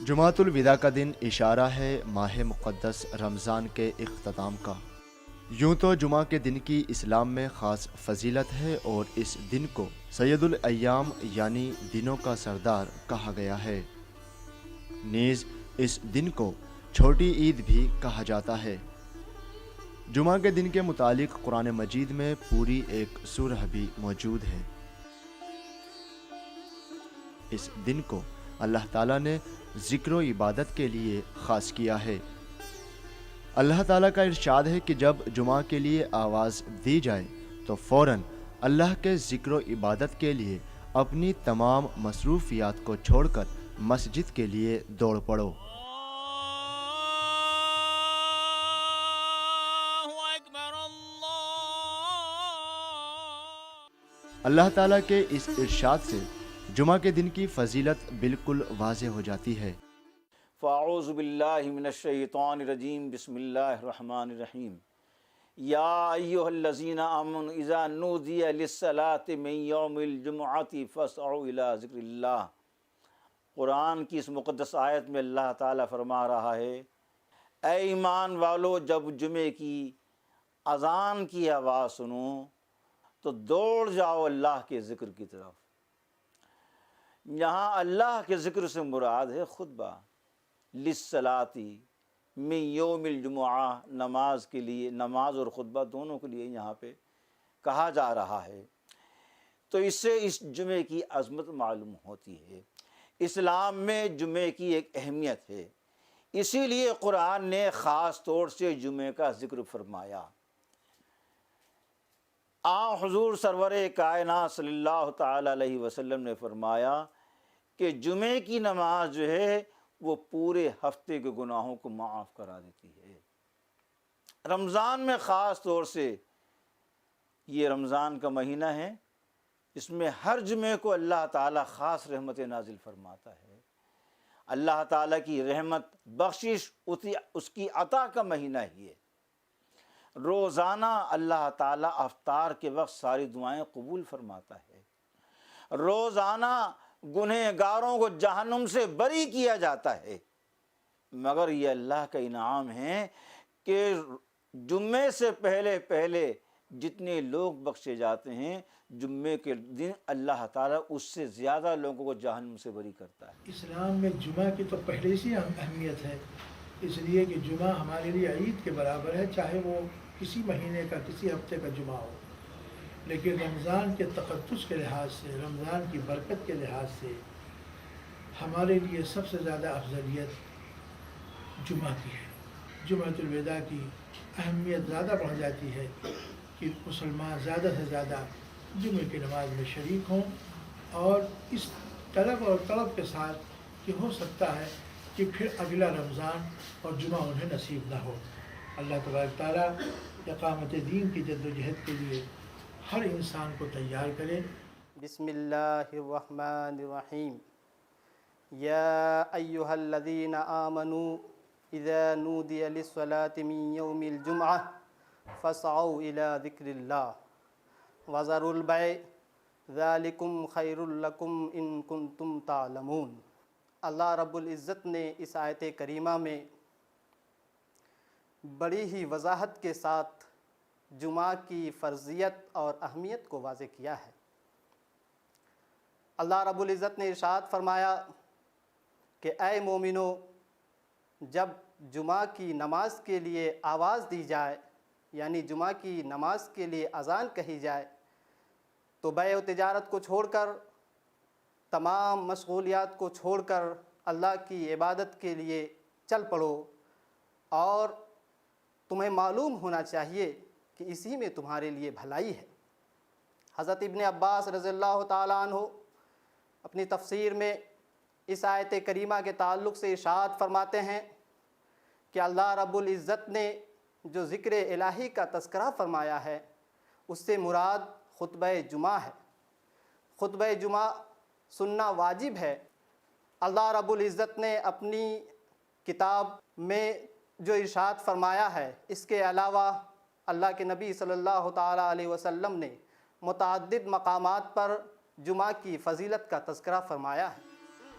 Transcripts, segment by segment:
جمعۃ الوداع کا دن اشارہ ہے ماہ مقدس رمضان کے اختتام کا۔ یوں تو جمعہ کے دن کی اسلام میں خاص فضیلت ہے اور اس دن کو سید الایام یعنی دنوں کا سردار کہا گیا ہے۔ نیز اس دن کو چھوٹی عید بھی کہا جاتا ہے۔ جمعہ کے دن کے متعلق قرآن مجید میں پوری ایک سورہ بھی موجود ہے۔ اس دن کو اللہ تعالیٰ نے ذکر و عبادت کے لیے خاص کیا ہے۔ اللہ تعالیٰ کا ارشاد ہے کہ جب جمعہ کے لیے آواز دی جائے تو فوراً اللہ کے ذکر و عبادت کے لیے اپنی تمام مصروفیات کو چھوڑ کر مسجد کے لیے دوڑ پڑو۔ اللہ تعالیٰ کے اس ارشاد سے جمعہ کے دن کی فضیلت بالکل واضح ہو جاتی ہے۔ فاعوذ باللہ من الشیطان الرجیم، بسم اللہ الرحمن الرحیم۔ یا ایھا الذین آمنوا اذا نودی للصلاۃ من یوم الجمعۃ فاسعوا الی ذکر اللہ۔ قرآن کی اس مقدس آیت میں اللہ تعالیٰ فرما رہا ہے، اے ایمان والو، جب جمعے کی اذان کی آواز سنو تو دوڑ جاؤ اللہ کے ذکر کی طرف۔ یہاں اللہ کے ذکر سے مراد ہے خطبہ، للصلاۃ من یوم الجمعہ، نماز کے لیے، نماز اور خطبہ دونوں کے لیے یہاں پہ کہا جا رہا ہے۔ تو اس سے اس جمعے کی عظمت معلوم ہوتی ہے، اسلام میں جمعے کی ایک اہمیت ہے، اسی لیے قرآن نے خاص طور سے جمعے کا ذکر فرمایا۔ حضور سرور کائنات صلی اللہ تعالی علیہ وسلم نے فرمایا کہ جمعے کی نماز جو ہے وہ پورے ہفتے کے گناہوں کو معاف کرا دیتی ہے۔ رمضان میں خاص طور سے، یہ رمضان کا مہینہ ہے، اس میں ہر جمعے کو اللہ تعالیٰ خاص رحمت نازل فرماتا ہے۔ اللہ تعالیٰ کی رحمت، بخشش اس کی عطا کا مہینہ ہی ہے۔ روزانہ اللہ تعالیٰ افطار کے وقت ساری دعائیں قبول فرماتا ہے۔ روزانہ گنہگاروں کو جہنم سے بری کیا جاتا ہے۔ مگر یہ اللہ کا انعام ہے کہ جمعے سے پہلے جتنے لوگ بخشے جاتے ہیں، جمعے کے دن اللہ تعالیٰ اس سے زیادہ لوگوں کو جہنم سے بری کرتا ہے۔ اسلام میں جمعہ کی تو پہلے سے اہمیت ہے، اس لیے کہ جمعہ ہمارے لیے عید کے برابر ہے، چاہے وہ کسی مہینے کا، کسی ہفتے کا جمعہ ہو۔ لیکن رمضان کے تقدس کے لحاظ سے، رمضان کی برکت کے لحاظ سے ہمارے لیے سب سے زیادہ افضلیت جمعہ کی ہے۔ جمعۃ الوداع کی اہمیت زیادہ بڑھ جاتی ہے کہ مسلمان زیادہ سے زیادہ جمعے کی نماز میں شریک ہوں، اور اس طلب اور طلب کے ساتھ کہ ہو سکتا ہے کہ پھر اگلا رمضان اور جمعہ انہیں نصیب نہ ہو۔ اللہ تبارک تعالیٰ اقامت دین کی جد و جہد کے لیے ہر انسان کو تیار کرے۔ بسم اللہ الرحمن الرحیم۔ یا ایھا الذین آمنوا اذا نودی للصلاۃ من یوم الجمعہ فاسعوا الی ذکر اللہ وذروا البیع ذالکم خیر لکم ان کنتم تعلمون۔ اللہ رب العزت نے اس آیت کریمہ میں بڑی ہی وضاحت کے ساتھ جمعہ کی فرضیت اور اہمیت کو واضح کیا ہے۔ اللہ رب العزت نے ارشاد فرمایا کہ اے مومنو، جب جمعہ کی نماز کے لیے آواز دی جائے، یعنی جمعہ کی نماز کے لیے اذان کہی جائے، تو بیع و تجارت کو چھوڑ کر، تمام مشغولیات کو چھوڑ کر اللہ کی عبادت کے لیے چل پڑو، اور تمہیں معلوم ہونا چاہیے کہ اسی میں تمہارے لیے بھلائی ہے۔ حضرت ابن عباس رضی اللہ تعالیٰ عنہ اپنی تفسیر میں اس آیت کریمہ کے تعلق سے ارشاد فرماتے ہیں کہ اللہ رب العزت نے جو ذکر الہی کا تذکرہ فرمایا ہے، اس سے مراد خطبہ جمعہ ہے۔ خطبہ جمعہ سننا واجب ہے۔ اللہ رب العزت نے اپنی کتاب میں جو ارشاد فرمایا ہے، اس کے علاوہ اللہ کے نبی صلی اللہ تعالیٰ علیہ وسلم نے متعدد مقامات پر جمعہ کی فضیلت کا تذکرہ فرمایا ہے۔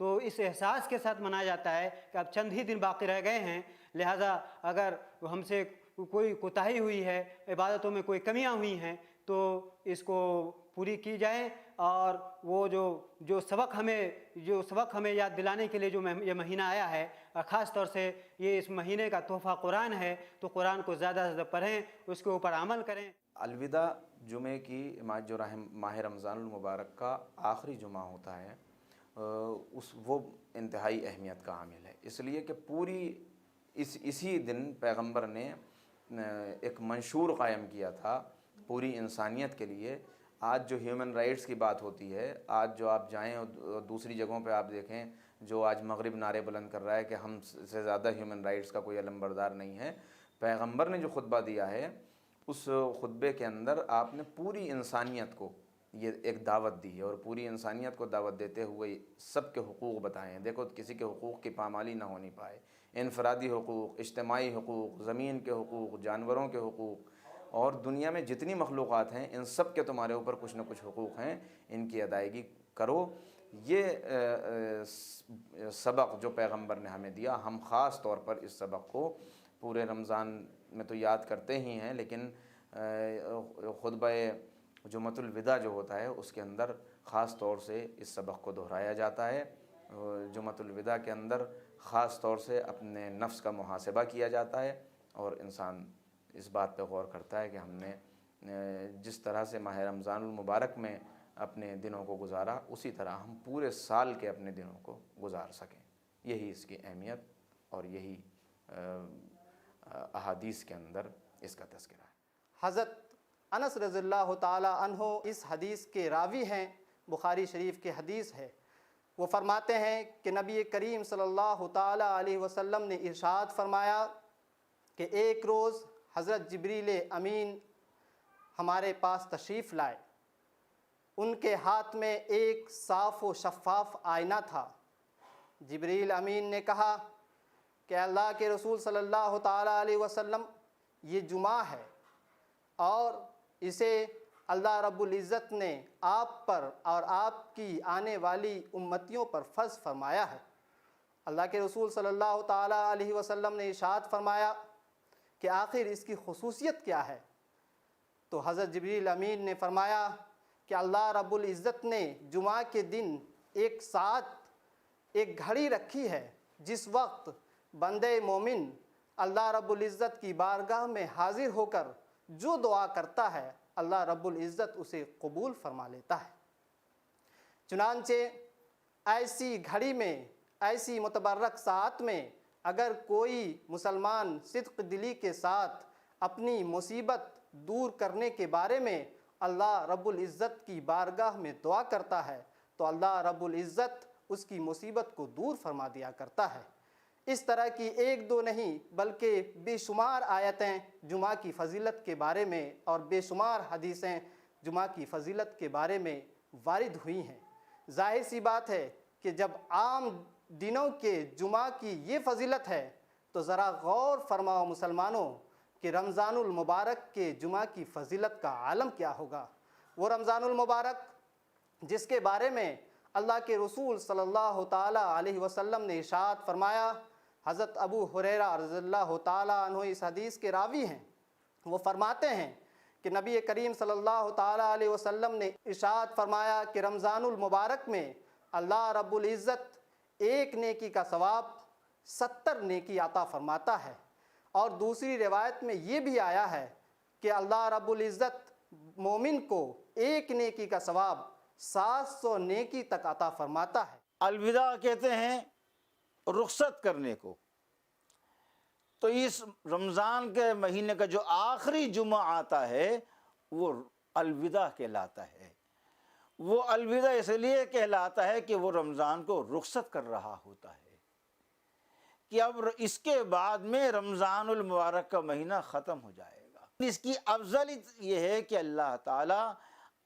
تو اس احساس کے ساتھ منایا جاتا ہے کہ اب چند ہی دن باقی رہ گئے ہیں، لہٰذا اگر ہم سے کوئی کوتاہی ہوئی ہے، عبادتوں میں کوئی کمیاں ہوئی ہیں تو اس کو پوری کی جائیں، اور وہ جو سبق ہمیں یاد دلانے کے لیے جو یہ مہینہ آیا ہے، خاص طور سے یہ اس مہینے کا تحفہ قرآن ہے، تو قرآن کو زیادہ سے زیادہ پڑھیں، اس کے اوپر عمل کریں۔ الوداع جمعے کی جو ماہ رمضان المبارک کا آخری جمعہ ہوتا ہے، وہ انتہائی اہمیت کا حامل ہے، اس لیے کہ اسی دن پیغمبر نے ایک منشور قائم کیا تھا پوری انسانیت کے لیے۔ آج جو ہیومن رائٹس کی بات ہوتی ہے، آج جو آپ جائیں اور دوسری جگہوں پہ آپ دیکھیں، جو آج مغرب نعرے بلند کر رہا ہے کہ ہم سے زیادہ ہیومن رائٹس کا کوئی علمبردار نہیں ہے، پیغمبر نے جو خطبہ دیا ہے اس خطبے کے اندر آپ نے پوری انسانیت کو یہ ایک دعوت دی ہے، اور پوری انسانیت کو دعوت دیتے ہوئے سب کے حقوق بتائے ہیں۔ دیکھو کسی کے حقوق کی پامالی نہ ہونی پائے، انفرادی حقوق، اجتماعی حقوق، زمین کے حقوق، جانوروں کے حقوق، اور دنیا میں جتنی مخلوقات ہیں ان سب کے تمہارے اوپر کچھ نہ کچھ حقوق ہیں، ان کی ادائیگی کرو۔ یہ سبق جو پیغمبر نے ہمیں دیا، ہم خاص طور پر اس سبق کو پورے رمضان میں تو یاد کرتے ہی ہیں، لیکن خطبہ جمعۃ الوداع جو ہوتا ہے اس کے اندر خاص طور سے اس سبق کو دہرایا جاتا ہے۔ جمعۃ الوداع کے اندر خاص طور سے اپنے نفس کا محاسبہ کیا جاتا ہے، اور انسان اس بات پہ غور کرتا ہے کہ ہم نے جس طرح سے ماہ رمضان المبارک میں اپنے دنوں کو گزارا، اسی طرح ہم پورے سال کے اپنے دنوں کو گزار سکیں۔ یہی اس کی اہمیت، اور یہی احادیث کے اندر اس کا تذکرہ ہے۔ حضرت انس رضی اللہ تعالی عنہ اس حدیث کے راوی ہیں، بخاری شریف کی حدیث ہے۔ وہ فرماتے ہیں کہ نبی کریم صلی اللہ تعالی علیہ وسلم نے ارشاد فرمایا کہ ایک روز حضرت جبریل امین ہمارے پاس تشریف لائے۔ ان کے ہاتھ میں ایک صاف و شفاف آئینہ تھا۔ جبریل امین نے کہا کہ اللہ کے رسول صلی اللہ تعالی علیہ وسلم، یہ جمعہ ہے اور اسے اللہ رب العزت نے آپ پر اور آپ کی آنے والی امتیوں پر فرض فرمایا ہے۔ اللہ کے رسول صلی اللہ تعالی علیہ وسلم نے ارشاد فرمایا کہ آخر اس کی خصوصیت کیا ہے؟ تو حضرت جبریل امین نے فرمایا کہ اللہ رب العزت نے جمعہ کے دن ایک ساعت، ایک گھڑی رکھی ہے، جس وقت بندے مومن اللہ رب العزت کی بارگاہ میں حاضر ہو کر جو دعا کرتا ہے، اللہ رب العزت اسے قبول فرما لیتا ہے۔ چنانچہ ایسی گھڑی میں، ایسی متبرک ساعت میں اگر کوئی مسلمان صدق دلی کے ساتھ اپنی مصیبت دور کرنے کے بارے میں اللہ رب العزت کی بارگاہ میں دعا کرتا ہے تو اللہ رب العزت اس کی مصیبت کو دور فرما دیا کرتا ہے۔ اس طرح کی ایک دو نہیں بلکہ بے شمار آیتیں جمعہ کی فضیلت کے بارے میں اور بے شمار حدیثیں جمعہ کی فضیلت کے بارے میں وارد ہوئی ہیں۔ ظاہر سی بات ہے کہ جب عام دنوں کے جمعہ کی یہ فضیلت ہے تو ذرا غور فرماؤ مسلمانوں کہ رمضان المبارک کے جمعہ کی فضیلت کا عالم کیا ہوگا۔ وہ رمضان المبارک جس کے بارے میں اللہ کے رسول صلی اللہ تعالیٰ علیہ وسلم نے ارشاد فرمایا، حضرت ابو ہریرہ رضی اللہ تعالیٰ عنہ اس حدیث کے راوی ہیں۔ وہ فرماتے ہیں کہ نبی کریم صلی اللہ تعالیٰ علیہ وسلم نے ارشاد فرمایا کہ رمضان المبارک میں اللہ رب العزت ایک نیکی کا ثواب 70 نیکی عطا فرماتا ہے، اور دوسری روایت میں یہ بھی آیا ہے کہ اللہ رب العزت مومن کو ایک نیکی کا ثواب 700 نیکی تک عطا فرماتا ہے۔ الوداع کہتے ہیں رخصت کرنے کو۔ تو اس رمضان کے مہینے کا جو آخری جمعہ آتا ہے وہ الوداع کہلاتا ہے۔ وہ الوداع اس لیے کہلاتا ہے کہ وہ رمضان کو رخصت کر رہا ہوتا ہے کہ اب اس کے بعد میں رمضان المبارک کا مہینہ ختم ہو جائے گا۔ اس کی افضلیت یہ ہے کہ اللہ تعالیٰ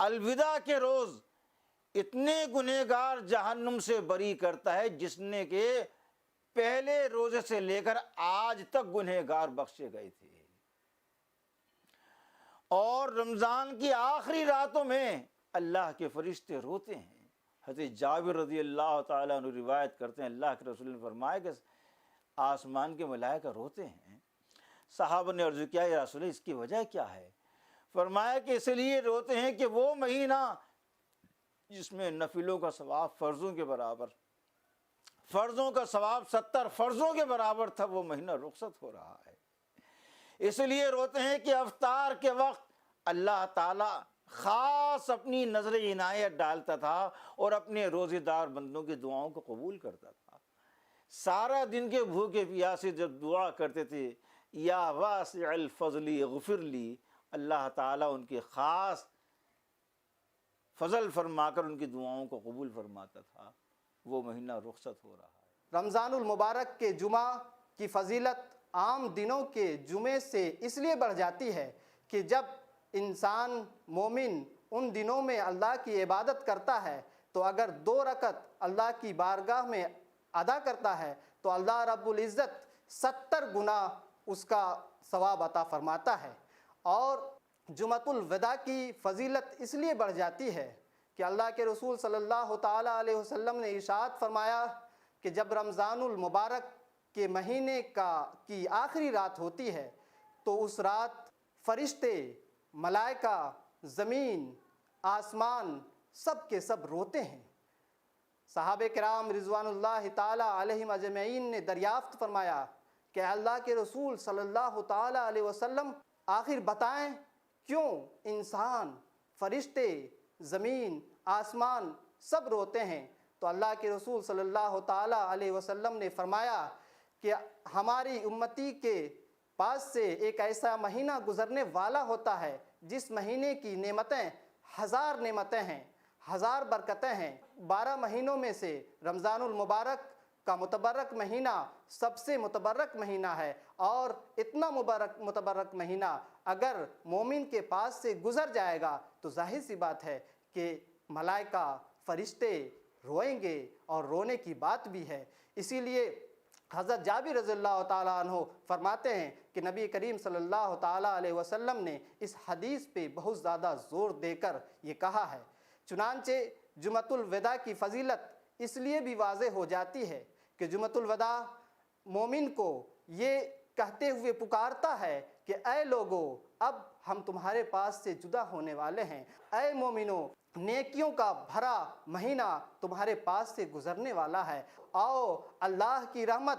الوداع کے روز اتنے گنہگار جہنم سے بری کرتا ہے جس نے کہ پہلے روزے سے لے کر آج تک گنہگار بخشے گئے تھے۔ اور رمضان کی آخری راتوں میں اللہ کے فرشتے روتے ہیں حضرت جابر رضی اللہ تعالیٰ عنہ روایت کرتے ہیں اللہ کے رسول نے فرمایا کہ آسمان کے ملائکہ روتے ہیں۔ صحابہ نے عرض کیا یا رسول اللہ اس کی وجہ کیا ہے؟ فرمایا کہ اس لیے روتے ہیں کہ وہ مہینہ جس میں نفلوں کا ثواب فرضوں کے برابر، فرضوں کا ثواب 70 فرضوں کے برابر تھا، وہ مہینہ رخصت ہو رہا ہے۔ اس لیے روتے ہیں کہ افطار کے وقت اللہ تعالیٰ خاص اپنی نظر عنایت ڈالتا تھا اور اپنے روزے دار بندوں کی دعاؤں کو قبول کرتا تھا۔ سارا دن کے بھوکے پیاسے جب دعا کرتے تھے یا واسع الفضل اغفر لی، اللہ تعالیٰ ان کے خاص فضل فرما کر ان کی دعاؤں کو قبول فرماتا تھا۔ وہ مہینہ رخصت ہو رہا ہے۔ رمضان المبارک کے جمعہ کی فضیلت عام دنوں کے جمعے سے اس لیے بڑھ جاتی ہے کہ جب انسان مومن ان دنوں میں اللہ کی عبادت کرتا ہے تو اگر 2 رکعت اللہ کی بارگاہ میں ادا کرتا ہے تو اللہ رب العزت 70 گنا اس کا ثواب عطا فرماتا ہے۔ اور جمعۃ الوداع کی فضیلت اس لیے بڑھ جاتی ہے کہ اللہ کے رسول صلی اللہ تعالیٰ علیہ وسلم نے ارشاد فرمایا کہ جب رمضان المبارک کے مہینے کی آخری رات ہوتی ہے تو اس رات فرشتے، ملائکہ، زمین، آسمان سب کے سب روتے ہیں۔ صحابہ کرام رضوان اللہ تعالیٰ علیہم اجمعین نے دریافت فرمایا کہ اللہ کے رسول صلی اللہ تعالیٰ علیہ وسلم آخر بتائیں کیوں انسان، فرشتے، زمین، آسمان سب روتے ہیں؟ تو اللہ کے رسول صلی اللہ تعالیٰ علیہ وسلم نے فرمایا کہ ہماری امتی کے پاس سے ایک ایسا مہینہ گزرنے والا ہوتا ہے جس مہینے کی نعمتیں 1000 نعمتیں ہیں، 1000 برکتیں ہیں۔ 12 مہینوں میں سے رمضان المبارک کا متبرک مہینہ سب سے متبرک مہینہ ہے، اور اتنا متبرک مہینہ اگر مومن کے پاس سے گزر جائے گا تو ظاہر سی بات ہے کہ ملائکہ، فرشتے روئیں گے، اور رونے کی بات بھی ہے۔ اسی لیے حضرت جابر رضی اللہ تعالیٰ عنہ فرماتے ہیں کہ نبی کریم صلی اللہ تعالیٰ علیہ وسلم نے اس حدیث پہ بہت زیادہ زور دے کر یہ کہا ہے۔ چنانچہ جمعۃ الوداع کی فضیلت اس لیے بھی واضح ہو جاتی ہے کہ جمعۃ الوداع مومن کو یہ کہتے ہوئے پکارتا ہے کہ اے لوگو اب ہم تمہارے پاس سے جدا ہونے والے ہیں، اے مومنو نیکیوں کا بھرا مہینہ تمہارے پاس سے گزرنے والا ہے، آؤ اللہ کی رحمت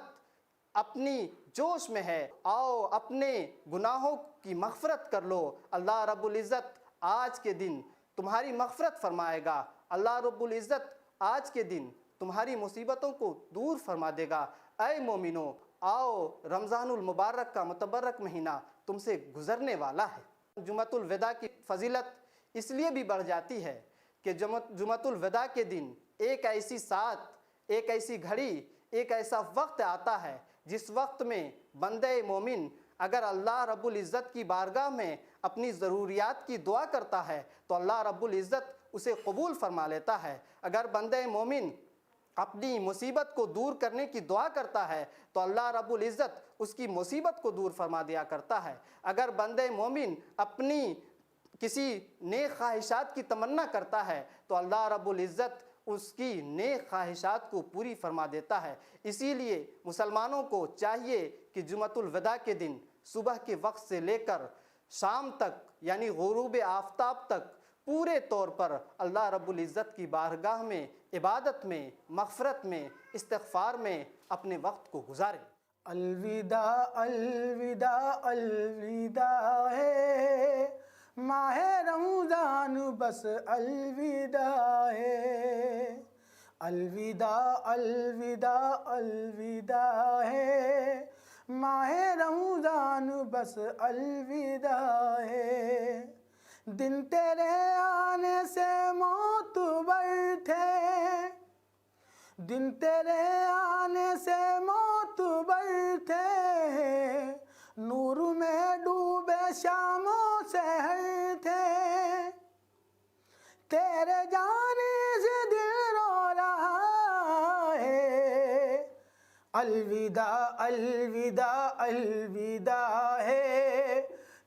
اپنی جوش میں ہے، آؤ اپنے گناہوں کی مغفرت کر لو، اللہ رب العزت آج کے دن تمہاری مغفرت فرمائے گا، اللہ رب العزت آج کے دن تمہاری مصیبتوں کو دور فرما دے گا۔ اے مومنو آؤ رمضان المبارک کا متبرک مہینہ تم سے گزرنے والا ہے۔ جمعۃ الوداع کی فضیلت اس لیے بھی بڑھ جاتی ہے کہ جمعۃ الوداع کے دن ایک ایسی ساتھ، ایک ایسی گھڑی، ایک ایسا وقت آتا ہے جس وقت میں بندہ مومن اگر اللہ رب العزت کی بارگاہ میں اپنی ضروریات کی دعا کرتا ہے تو اللہ رب العزت اسے قبول فرما لیتا ہے۔ اگر بندہ مومن اپنی مصیبت کو دور کرنے کی دعا کرتا ہے تو اللہ رب العزت اس کی مصیبت کو دور فرما دیا کرتا ہے۔ اگر بندہ مومن اپنی کسی نیک خواہشات کی تمنا کرتا ہے تو اللہ رب العزت اس کی نیک خواہشات کو پوری فرما دیتا ہے۔ اسی لیے مسلمانوں کو چاہیے کہ جمعۃ الوداع کے دن صبح کے وقت سے لے کر شام تک یعنی غروب آفتاب تک پورے طور پر اللہ رب العزت کی بارگاہ میں عبادت میں، مغفرت میں، استغفار میں اپنے وقت کو گزاریں۔ الوداع الوداع الوداع ہے ماہ رمضان بس الوداع ہے، الوداع الوداع الوداع ہے ماہ رمضان بس الوداع ہے، دن تیرے آنے سے معتبر تھے، دن تیرے آنے سے معتبر تھے، نور میں ڈوبے شام و سحر تھے، تیرے جانے سے دل رو رہا ہے، الوداع الوداع الوداع ہے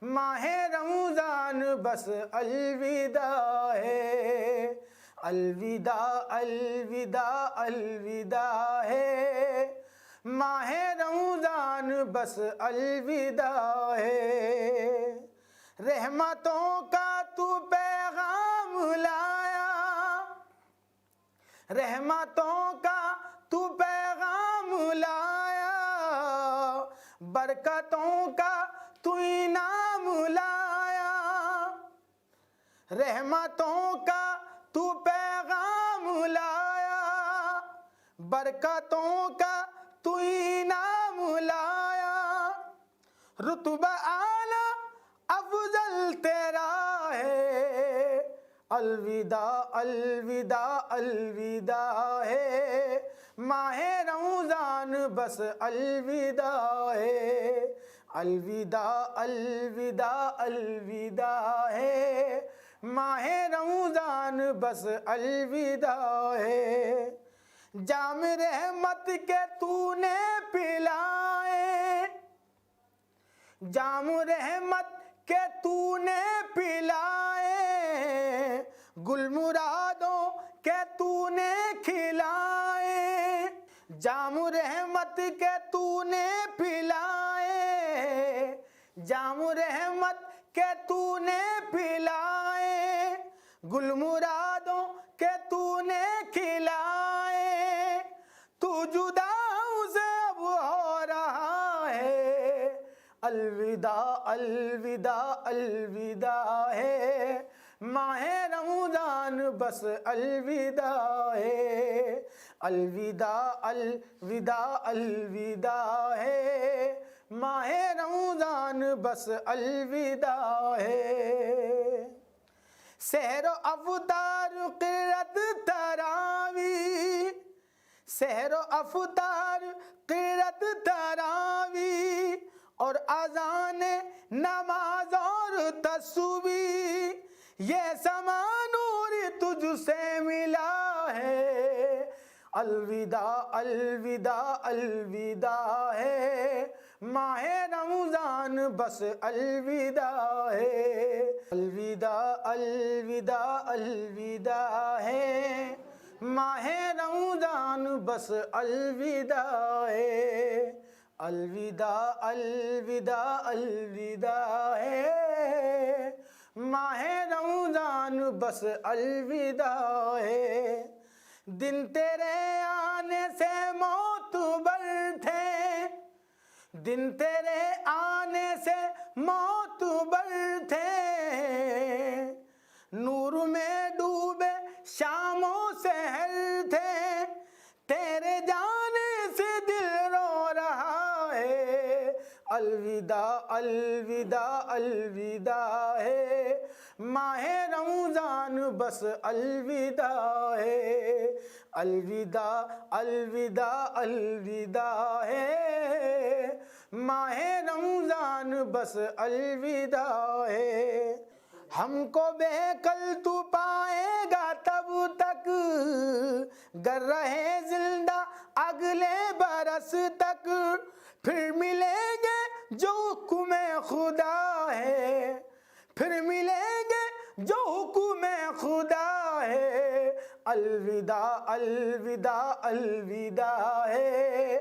ماہ رمضان بس الوداع ہے، الوداع الوداع الوداع ہے ماہ رمضان بس الوداع ہے رحمتوں کا تو پیغام لایا رحمتوں کا تو پیغام لایا برکتوں کا تو انعام لایا رحمتوں کا تو پیغام لایا برکتوں کا تو انعام لایا رتبہ اعلی افضل تیرا ہے الوداع الوداع الوداع ہے ماہ رمضان بس الوداع ہے الوداع الوداع الوداع ہے ماہ رمضان بس الوداع ہے جام رحمت کے تو نے پلائے جام رحمت کے تو نے پلائے گل مرادوں کے تو نے کھلائے جام رحمت کے تو نے پلائے جام رحمت کے تو نے پلائے گل مرادوں کے تو نے کھلائے تو جدا سے اب ہو رہا ہے الوداع الوداع الوداع ہے ماہ رمضان بس الوداع ہے الوداع الوداع الوداع ہے ماہ رمضان بس الوداع ہے سحر و افطار قرت تراوی سحر و افطار قرت تراوی اور اذان نماز اور تسبیح یہ سما نور تجھ سے ملا ہے الوداع الوداع الوداع ہے ماہ رمضان بس الوداع ہے الوداع الوداع الوداع ہے ماہ رمضان بس الوداع ہے الوداع الوداع الوداع ہے ماہ رمضان بس الوداع ہے دن تیرے آنے سے معتبر تھے دن تیرے آنے سے معتبر تھے نور میں ڈوبے شام و سحر تھے تیرے جانے سے دل رو رہا ہے الوداع الوداع الوداع ہے ماہ رمضان بس الوداع ہے الوداع الوداع الوداع ہے ماہ رمضان بس الوداع ہے ہم کو بے کل تو پائے گا تب تک گر رہے زندہ اگلے برس تک پھر ملیں گے جو حکم خدا ہے پھر ملیں گے جو حکم خدا ہے الوداع الوداع الوداع ہے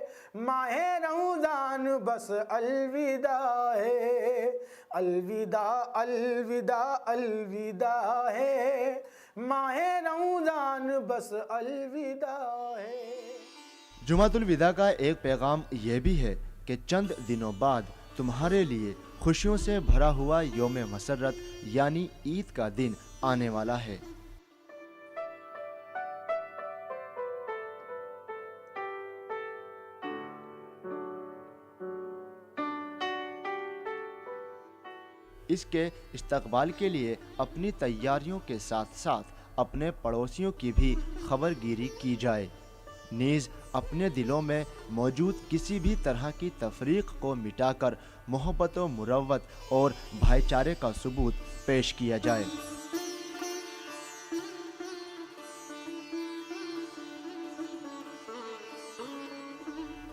ماہ رمضان بس الوداع ہے الوداع الوداع الوداع ہے ماہ رمضان بس الوداع ہے جمعۃ الوداع کا ایک پیغام یہ بھی ہے کہ چند دنوں بعد تمہارے لیے خوشیوں سے بھرا ہوا یوم مسرت یعنی عید کا دن آنے والا ہے۔ اس کے استقبال کے لیے اپنی تیاریوں کے ساتھ ساتھ اپنے پڑوسیوں کی بھی خبر گیری کی جائے، نیز اپنے دلوں میں موجود کسی بھی طرح کی تفریق کو مٹا کر محبت و مروت اور بھائی چارے کا ثبوت پیش کیا جائے۔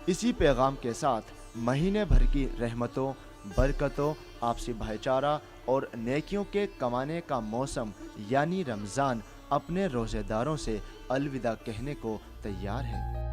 اسی پیغام کے ساتھ مہینے بھر کی رحمتوں، برکتوں، آپسی بھائی چارہ اور نیکیوں کے کمانے کا موسم یعنی رمضان اپنے روزے داروں سے الوداع کہنے کو تیار ہے۔